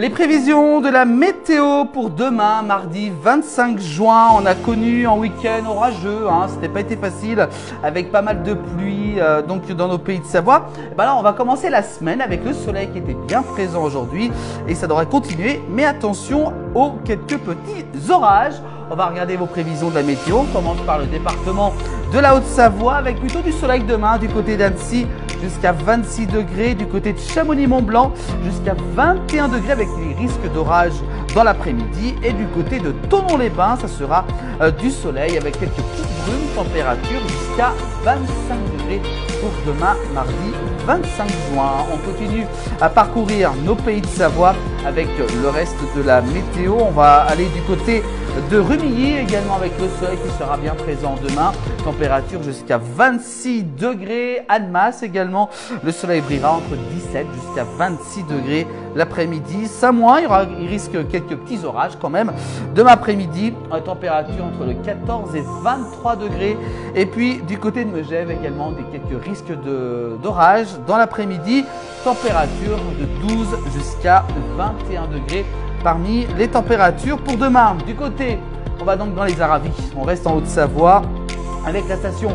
Les prévisions de la météo pour demain, mardi 25 juin. On a connu un week-end orageux, c'était pas été facile avec pas mal de pluie donc dans nos pays de Savoie. Et ben là, on va commencer la semaine avec le soleil qui était bien présent aujourd'hui et ça devrait continuer. Mais attention aux quelques petits orages. On va regarder vos prévisions de la météo. On commence par le département de la Haute-Savoie avec plutôt du soleil demain du côté d'Annecy jusqu'à 26 degrés, du côté de Chamonix-Mont-Blanc jusqu'à 21 degrés avec des risques d'orage dans l'après-midi. Et du côté de Thonon-les-Bains, ça sera du soleil avec quelques petites brumes, température jusqu'à 25 degrés pour demain, mardi 25 juin. On continue à parcourir nos pays de Savoie avec le reste de la météo. On va aller du côté de Rumilly également avec le soleil qui sera bien présent demain. Température jusqu'à 26 degrés. Annemasse également, le soleil brillera entre 17 jusqu'à 26 degrés l'après-midi. Samoin, il risque quelques petits orages quand même. Demain après-midi, température entre le 14 et 23 degrés. Et puis du côté de Megève également, quelques risques d'orage dans l'après-midi. Température de 12 jusqu'à 21 degrés parmi les températures pour demain. Du côté, on va donc dans les Aravis. On reste en Haute-Savoie avec la station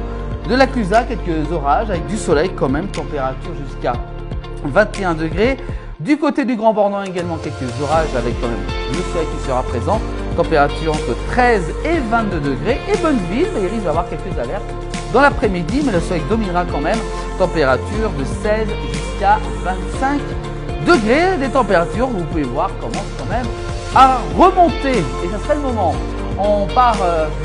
de la Clusaz, quelques orages avec du soleil quand même. Température jusqu'à 21 degrés. Du côté du Grand Bornand également quelques orages avec quand même le soleil qui sera présent. Température entre 13 et 22 degrés. Et Bonneville, il risque d'avoir quelques alertes dans l'après-midi, mais le soleil dominera quand même. Température de 16 jusqu'à 25 degrés. Des températures, vous pouvez voir, commencent quand même à remonter. Et ça serait le moment. On part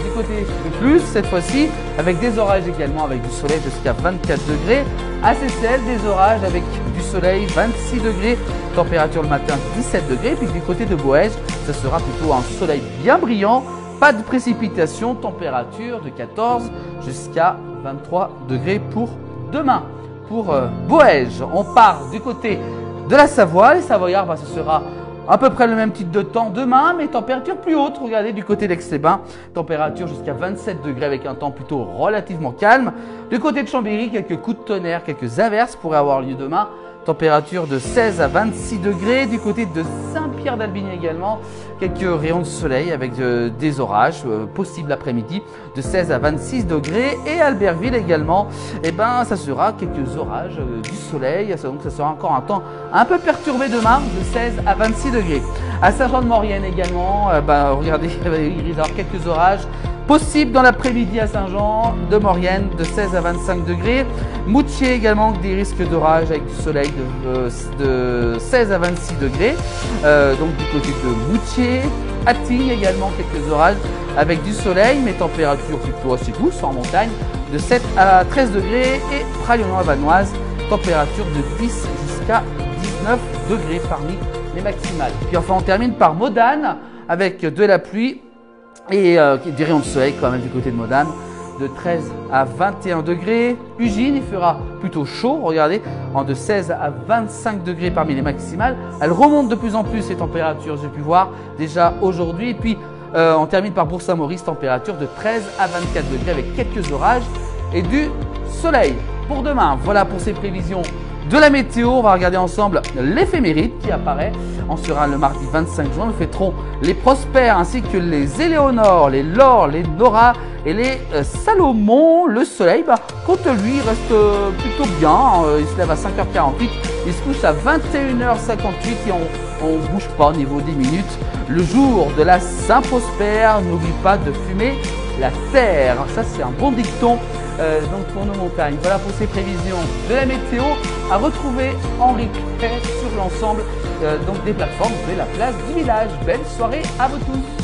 du côté de plus cette fois-ci avec des orages également avec du soleil jusqu'à 24 degrés. À Seyssel, des orages avec du soleil 26 degrés. Température le matin 17 degrés. Puis du côté de Boëge, ce sera plutôt un soleil bien brillant. Pas de précipitation. Température de 14 jusqu'à 23 degrés pour demain. Pour Boëge, on part du côté de la Savoie. Les Savoyards, ce sera à peu près le même type de temps demain, mais température plus haute. Regardez du côté d'Aix-les-Bains, température jusqu'à 27 degrés avec un temps plutôt relativement calme. Du côté de Chambéry, quelques coups de tonnerre, quelques averses pourraient avoir lieu demain. Température de 16 à 26 degrés. Du côté de Saint-Pierre-d'Albigny également, quelques rayons de soleil avec des orages possibles l'après-midi de 16 à 26 degrés. Et Albertville également, ça sera quelques orages, du soleil. Donc ça sera encore un temps un peu perturbé demain de 16 à 26 degrés. À Saint-Jean-de-Maurienne également, regardez, il risque d'avoir quelques orages possible dans l'après-midi à Saint-Jean de Maurienne de 16 à 25 degrés. Moutier également, des risques d'orage avec du soleil de 16 à 26 degrés. Donc du côté de Moutier. Attigne également quelques orages avec du soleil, mais température plutôt assez douce en montagne de 7 à 13 degrés. Et Praillon-en-Vanoise, température de 10 jusqu'à 19 degrés parmi les maximales. Puis enfin on termine par Modane avec de la pluie et des rayons de soleil quand même du côté de Modane de 13 à 21 degrés. Ugine, il fera plutôt chaud, regardez, de 16 à 25 degrés parmi les maximales. Elle remonte de plus en plus ces températures, j'ai pu voir déjà aujourd'hui. Et puis on termine par Bourg-Saint-Maurice, température de 13 à 24 degrés avec quelques orages et du soleil. Pour demain, voilà pour ces prévisions de la météo. On va regarder ensemble l'éphéméride qui apparaît. On sera le mardi 25 juin. Nous fêterons les Prospères ainsi que les Éléonore, les Laure, les Nora et les Salomon. Le soleil, quant à lui, reste plutôt bien. Il se lève à 5h48. Il se couche à 21h58 et on ne bouge pas au niveau des minutes. Le jour de la Saint-Prosper, n'oublie pas de fumer la terre. Ça, c'est un bon dicton. Donc pour nos montagnes. Voilà pour ces prévisions de la météo à retrouver en replay sur l'ensemble des plateformes de la place du village. Belle soirée à vous tous.